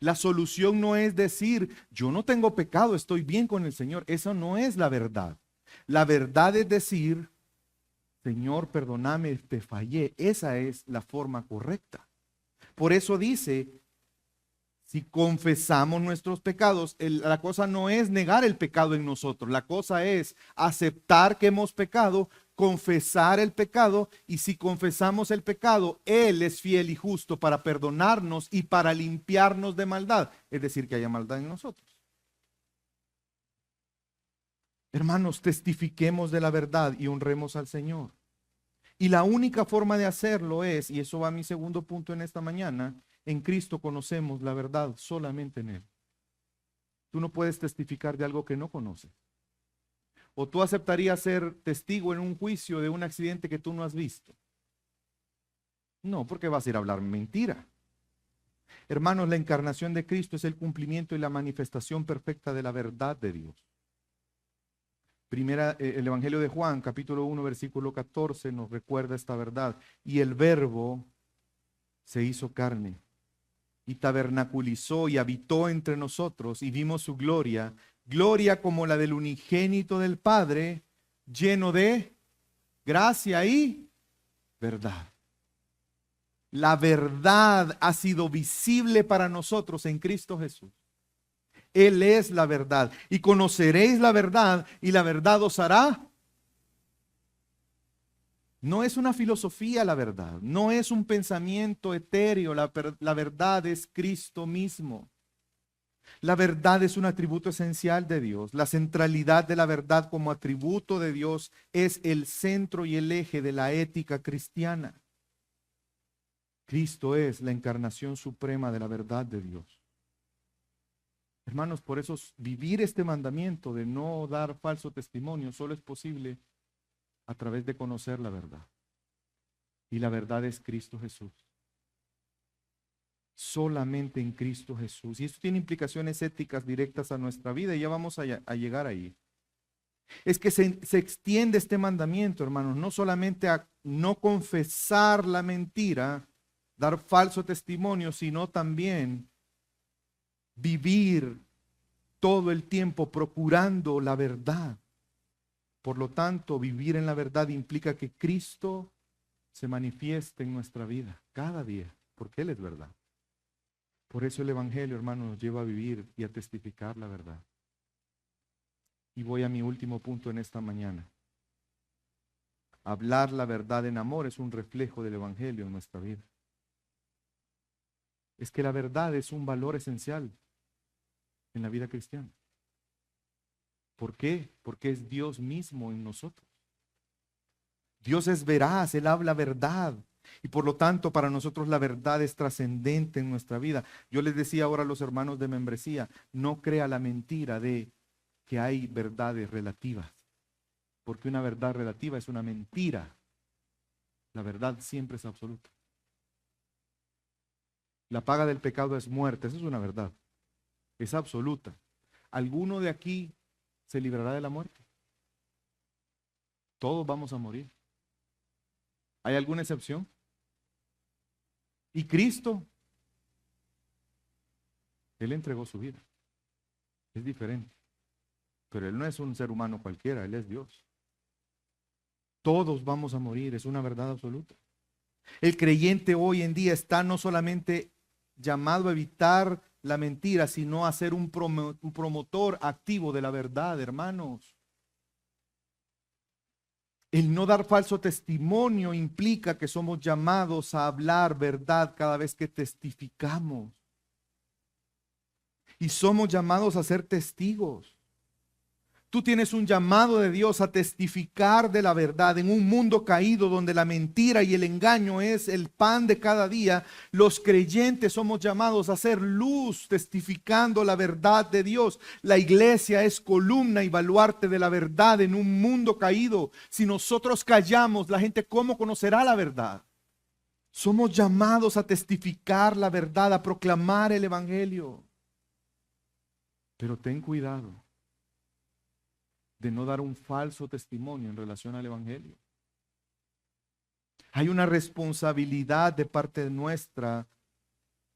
La solución no es decir, yo no tengo pecado, estoy bien con el Señor, eso no es la verdad. La verdad es decir, Señor, perdóname, te fallé. Esa es la forma correcta. Por eso dice, si confesamos nuestros pecados, la cosa no es negar el pecado en nosotros. La cosa es aceptar que hemos pecado, confesar el pecado, y si confesamos el pecado, Él es fiel y justo para perdonarnos y para limpiarnos de maldad. Es decir, que haya maldad en nosotros. Hermanos, testifiquemos de la verdad y honremos al Señor. Y la única forma de hacerlo es, y eso va a mi segundo punto en esta mañana, en Cristo conocemos la verdad solamente en Él. Tú no puedes testificar de algo que no conoces. O tú aceptarías ser testigo en un juicio de un accidente que tú no has visto. No, porque vas a ir a hablar mentira. Hermanos, la encarnación de Cristo es el cumplimiento y la manifestación perfecta de la verdad de Dios. El Evangelio de Juan, capítulo 1, versículo 14, nos recuerda esta verdad. Y el Verbo se hizo carne y tabernaculizó y habitó entre nosotros y vimos su gloria, gloria como la del unigénito del Padre, lleno de gracia y verdad. La verdad ha sido visible para nosotros en Cristo Jesús. Él es la verdad. Y conoceréis la verdad y la verdad os hará. No es una filosofía la verdad. No es un pensamiento etéreo. La verdad es Cristo mismo. La verdad es un atributo esencial de Dios. La centralidad de la verdad como atributo de Dios es el centro y el eje de la ética cristiana. Cristo es la encarnación suprema de la verdad de Dios. Hermanos, por eso vivir este mandamiento de no dar falso testimonio solo es posible a través de conocer la verdad. Y la verdad es Cristo Jesús. Solamente en Cristo Jesús. Y esto tiene implicaciones éticas directas a nuestra vida y ya vamos a llegar ahí. Es que se extiende este mandamiento, hermanos, no solamente a no confesar la mentira, dar falso testimonio, sino también vivir todo el tiempo procurando la verdad. Por lo tanto, vivir en la verdad implica que Cristo se manifieste en nuestra vida cada día, porque Él es verdad. Por eso el Evangelio, hermanos, nos lleva a vivir y a testificar la verdad. Y voy a mi último punto en esta mañana. Hablar la verdad en amor es un reflejo del Evangelio en nuestra vida. Es que la verdad es un valor esencial en la vida cristiana. ¿Por qué? Porque es Dios mismo en nosotros. Dios es veraz, Él habla verdad. Y por lo tanto, para nosotros la verdad es trascendente en nuestra vida. Yo les decía ahora a los hermanos de membresía, no crea la mentira de que hay verdades relativas. Porque una verdad relativa es una mentira. La verdad siempre es absoluta. La paga del pecado es muerte, esa es una verdad. Es absoluta. ¿Alguno de aquí se librará de la muerte? Todos vamos a morir. ¿Hay alguna excepción? ¿Y Cristo? Él entregó su vida. Es diferente. Pero Él no es un ser humano cualquiera, Él es Dios. Todos vamos a morir, es una verdad absoluta. El creyente hoy en día está no solamente llamado a evitar la mentira, sino a ser un promotor activo de la verdad, hermanos. El no dar falso testimonio implica que somos llamados a hablar verdad cada vez que testificamos. Y somos llamados a ser testigos. Tú tienes un llamado de Dios a testificar de la verdad en un mundo caído donde la mentira y el engaño es el pan de cada día. Los creyentes somos llamados a ser luz testificando la verdad de Dios. La iglesia es columna y baluarte de la verdad en un mundo caído. Si nosotros callamos, la gente ¿cómo conocerá la verdad? Somos llamados a testificar la verdad, a proclamar el evangelio. Pero ten cuidado de no dar un falso testimonio en relación al evangelio. Hay una responsabilidad de parte nuestra.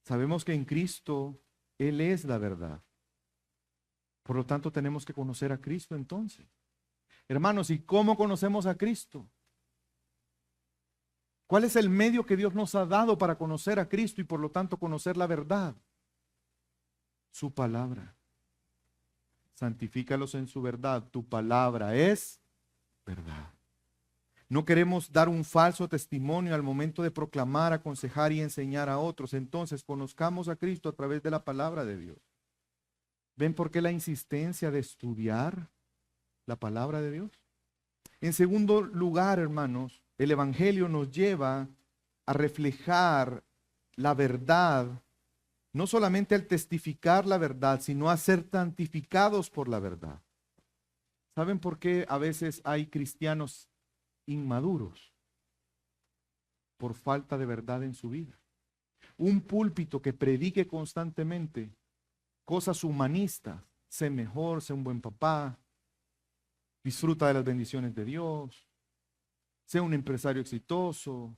Sabemos que en Cristo Él es la verdad. Por lo tanto, tenemos que conocer a Cristo entonces. Hermanos, ¿y cómo conocemos a Cristo? ¿Cuál es el medio que Dios nos ha dado para conocer a Cristo y por lo tanto conocer la verdad? Su palabra. Santifícalos en su verdad. Tu palabra es verdad. No queremos dar un falso testimonio al momento de proclamar, aconsejar y enseñar a otros. Entonces, conozcamos a Cristo a través de la palabra de Dios. ¿Ven por qué la insistencia de estudiar la palabra de Dios? En segundo lugar, hermanos, el evangelio nos lleva a reflejar la verdad. No solamente al testificar la verdad, sino a ser santificados por la verdad. ¿Saben por qué a veces hay cristianos inmaduros? Por falta de verdad en su vida. Un púlpito que predique constantemente cosas humanistas, sé mejor, sé un buen papá, disfruta de las bendiciones de Dios, sé un empresario exitoso.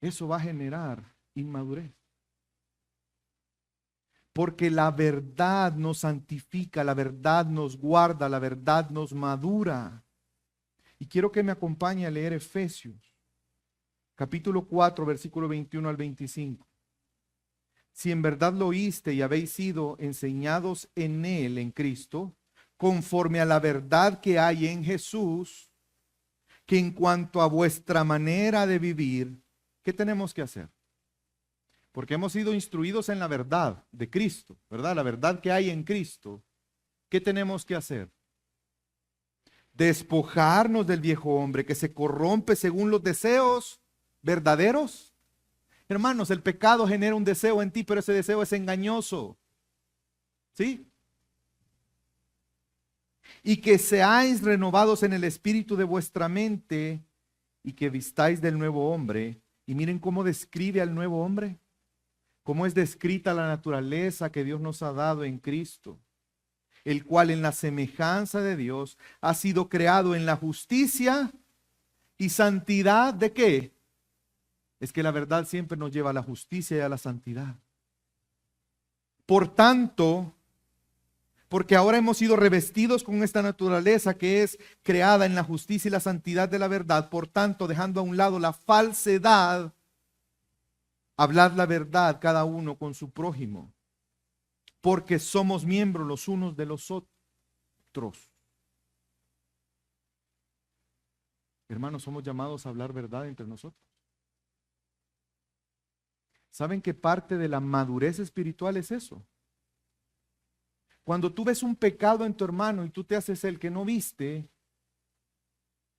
Eso va a generar inmadurez. Porque la verdad nos santifica, la verdad nos guarda, la verdad nos madura. Y quiero que me acompañe a leer Efesios, capítulo 4, versículo 21 al 25. Si en verdad lo oíste y habéis sido enseñados en él, en Cristo, conforme a la verdad que hay en Jesús, que en cuanto a vuestra manera de vivir, ¿qué tenemos que hacer? Porque hemos sido instruidos en la verdad de Cristo, ¿verdad? La verdad que hay en Cristo. ¿Qué tenemos que hacer? Despojarnos del viejo hombre que se corrompe según los deseos verdaderos. Hermanos, el pecado genera un deseo en ti, pero ese deseo es engañoso. ¿Sí? Y que seáis renovados en el espíritu de vuestra mente y que vistáis del nuevo hombre. Y miren cómo describe al nuevo hombre. Cómo es descrita la naturaleza que Dios nos ha dado en Cristo, el cual en la semejanza de Dios ha sido creado en la justicia y santidad. ¿De qué? Es que la verdad siempre nos lleva a la justicia y a la santidad. Por tanto, porque ahora hemos sido revestidos con esta naturaleza que es creada en la justicia y la santidad de la verdad, por tanto, dejando a un lado la falsedad, hablad la verdad cada uno con su prójimo, porque somos miembros los unos de los otros. Hermanos, somos llamados a hablar verdad entre nosotros. ¿Saben que parte de la madurez espiritual es eso? Cuando tú ves un pecado en tu hermano y tú te haces el que no viste,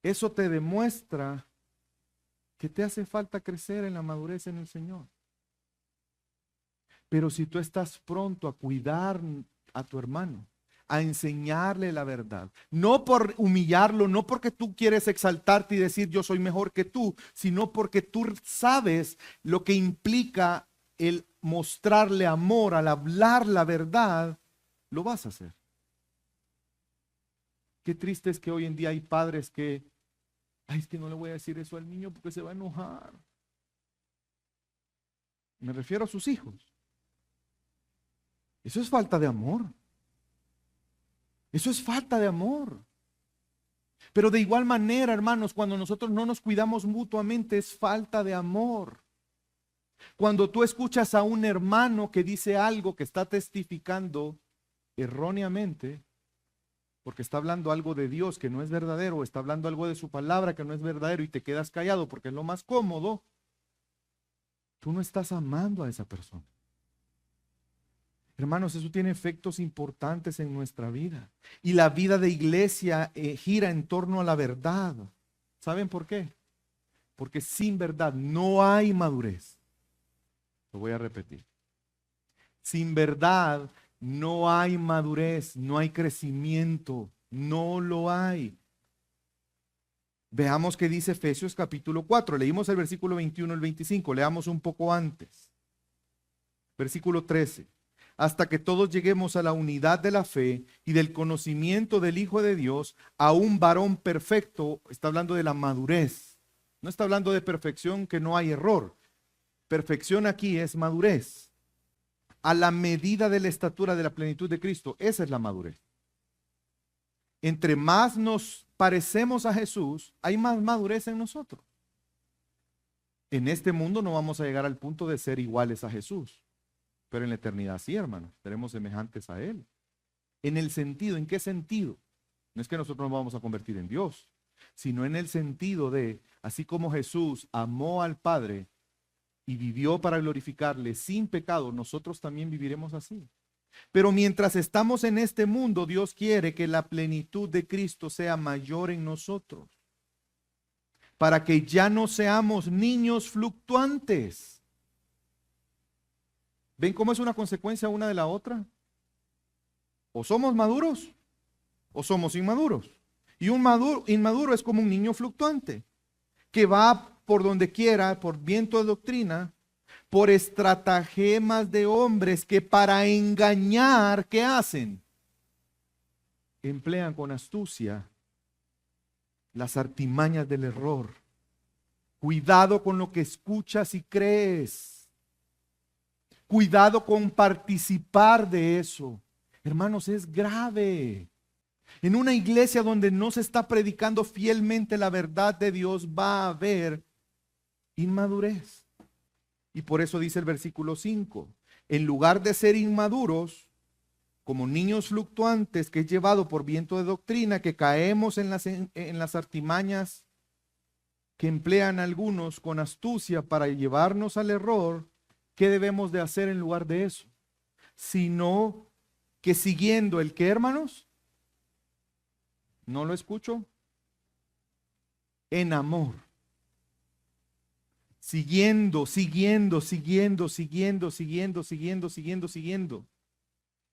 eso te demuestra que te hace falta crecer en la madurez en el Señor. Pero si tú estás pronto a cuidar a tu hermano, a enseñarle la verdad, no por humillarlo, no porque tú quieres exaltarte y decir yo soy mejor que tú, sino porque tú sabes lo que implica el mostrarle amor al hablar la verdad, lo vas a hacer. Qué triste es que hoy en día hay padres que, ay, es que no le voy a decir eso al niño porque se va a enojar. Me refiero a sus hijos. Eso es falta de amor. Eso es falta de amor. Pero de igual manera, hermanos, cuando nosotros no nos cuidamos mutuamente, es falta de amor. Cuando tú escuchas a un hermano que dice algo que está testificando erróneamente, porque está hablando algo de Dios que no es verdadero, o está hablando algo de su palabra que no es verdadero y te quedas callado porque es lo más cómodo, tú no estás amando a esa persona. Hermanos, eso tiene efectos importantes en nuestra vida. Y la vida de iglesia gira en torno a la verdad. ¿Saben por qué? Porque sin verdad no hay madurez. Lo voy a repetir. Sin verdad no hay madurez, no hay crecimiento, no lo hay. Veamos qué dice Efesios capítulo 4. Leímos el versículo 21 al 25. Leamos un poco antes. Versículo 13. Hasta que todos lleguemos a la unidad de la fe y del conocimiento del Hijo de Dios, a un varón perfecto. Está hablando de la madurez. No está hablando de perfección, que no hay error. Perfección aquí es madurez. A la medida de la estatura de la plenitud de Cristo. Esa es la madurez. Entre más nos parecemos a Jesús, hay más madurez en nosotros. En este mundo no vamos a llegar al punto de ser iguales a Jesús. Pero en la eternidad sí, hermanos, seremos semejantes a Él. En el sentido, ¿en qué sentido? No es que nosotros nos vamos a convertir en Dios, sino en el sentido de, así como Jesús amó al Padre y vivió para glorificarle sin pecado, nosotros también viviremos así. Pero mientras estamos en este mundo, Dios quiere que la plenitud de Cristo sea mayor en nosotros, para que ya no seamos niños fluctuantes. ¿Ven cómo es una consecuencia una de la otra? O somos maduros o somos inmaduros. Y un inmaduro es como un niño fluctuante que va por donde quiera, por viento de doctrina, por estratagemas de hombres que para engañar, ¿qué hacen? Emplean con astucia las artimañas del error. Cuidado con lo que escuchas y crees. Cuidado con participar de eso. Hermanos, es grave. En una iglesia donde no se está predicando fielmente la verdad de Dios, va a haber Inmadurez. Y por eso dice el versículo 5, en lugar de ser inmaduros, como niños fluctuantes que es llevado por viento de doctrina, que caemos en las artimañas que emplean algunos con astucia para llevarnos al error, ¿qué debemos de hacer en lugar de eso? Sino que siguiendo el que, hermanos, no lo escucho, en amor. Siguiendo.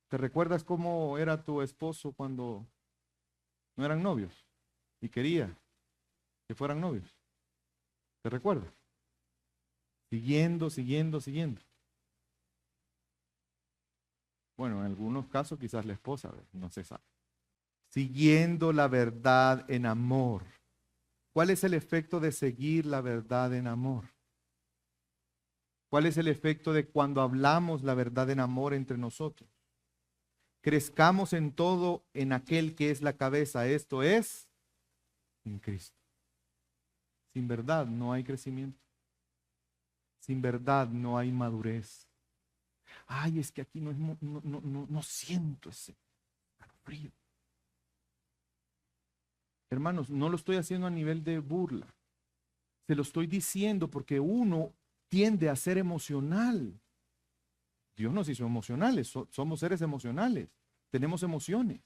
¿Te recuerdas cómo era tu esposo cuando no eran novios y quería que fueran novios? ¿Te recuerdas? Siguiendo. Bueno, en algunos casos quizás la esposa, no se sabe. Siguiendo la verdad en amor. ¿Cuál es el efecto de seguir la verdad en amor? ¿Cuál es el efecto de cuando hablamos la verdad en amor entre nosotros? Crezcamos en todo en aquel que es la cabeza, esto es, en Cristo. Sin verdad no hay crecimiento. Sin verdad no hay madurez. Ay, es que aquí no siento ese frío. Hermanos, no lo estoy haciendo a nivel de burla. Se lo estoy diciendo porque uno tiende a ser emocional. Dios nos hizo emocionales, somos seres emocionales, tenemos emociones.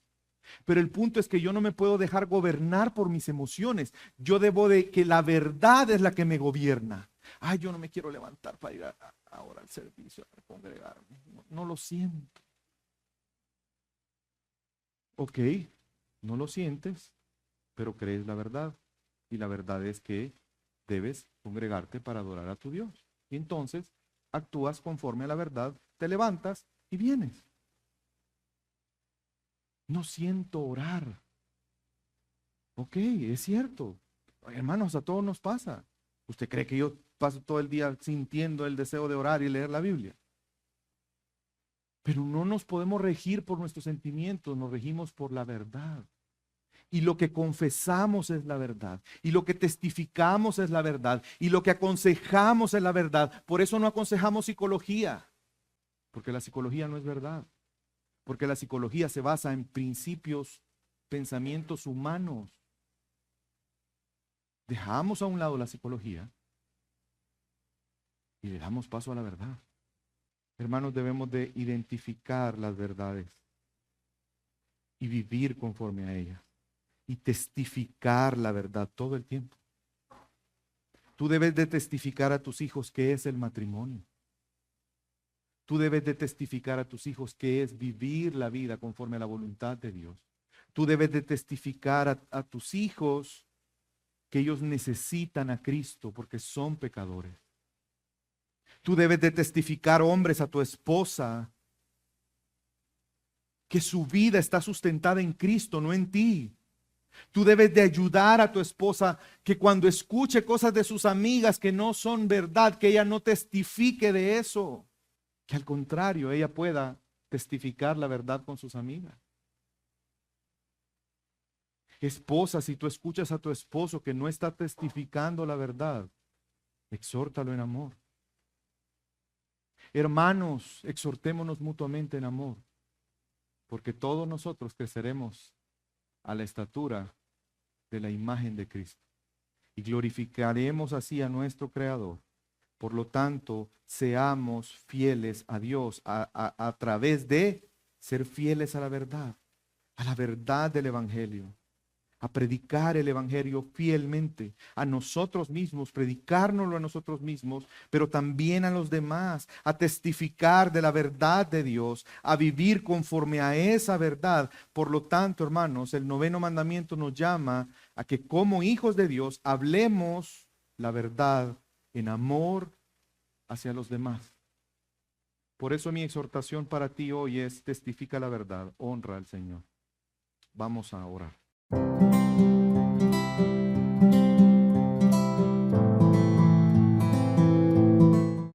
Pero el punto es que yo no me puedo dejar gobernar por mis emociones. Yo debo de que la verdad es la que me gobierna. Ay, yo no me quiero levantar para ir ahora al servicio, a congregarme. No lo siento. Ok, no lo sientes, pero crees la verdad. Y la verdad es que debes congregarte para adorar a tu Dios. Y entonces actúas conforme a la verdad, te levantas y vienes. No siento orar. Ok, es cierto. Hermanos, a todos nos pasa. ¿Usted cree que yo paso todo el día sintiendo el deseo de orar y leer la Biblia? Pero no nos podemos regir por nuestros sentimientos, nos regimos por la verdad. Y lo que confesamos es la verdad. Y lo que testificamos es la verdad. Y lo que aconsejamos es la verdad. Por eso no aconsejamos psicología. Porque la psicología no es verdad. Porque la psicología se basa en principios, pensamientos humanos. Dejamos a un lado la psicología y le damos paso a la verdad. Hermanos, debemos de identificar las verdades y vivir conforme a ellas y testificar la verdad todo el tiempo. Tú debes de testificar a tus hijos qué es el matrimonio. Tú debes de testificar a tus hijos qué es vivir la vida conforme a la voluntad de Dios. Tú debes de testificar a tus hijos que ellos necesitan a Cristo porque son pecadores. Tú debes de testificar, hombres, a tu esposa que su vida está sustentada en Cristo, no en ti. Tú debes de ayudar a tu esposa que cuando escuche cosas de sus amigas que no son verdad, que ella no testifique de eso. Que al contrario, ella pueda testificar la verdad con sus amigas. Esposa, si tú escuchas a tu esposo que no está testificando la verdad, exhórtalo en amor. Hermanos, exhortémonos mutuamente en amor, porque todos nosotros creceremos a la estatura de la imagen de Cristo y glorificaremos así a nuestro Creador. Por lo tanto, seamos fieles a Dios a través de ser fieles a la verdad del Evangelio, a predicar el Evangelio fielmente, a nosotros mismos, predicárnoslo a nosotros mismos, pero también a los demás, a testificar de la verdad de Dios, a vivir conforme a esa verdad. Por lo tanto, hermanos, el 9º mandamiento nos llama a que como hijos de Dios hablemos la verdad en amor hacia los demás. Por eso mi exhortación para ti hoy es: testifica la verdad, honra al Señor. Vamos a orar.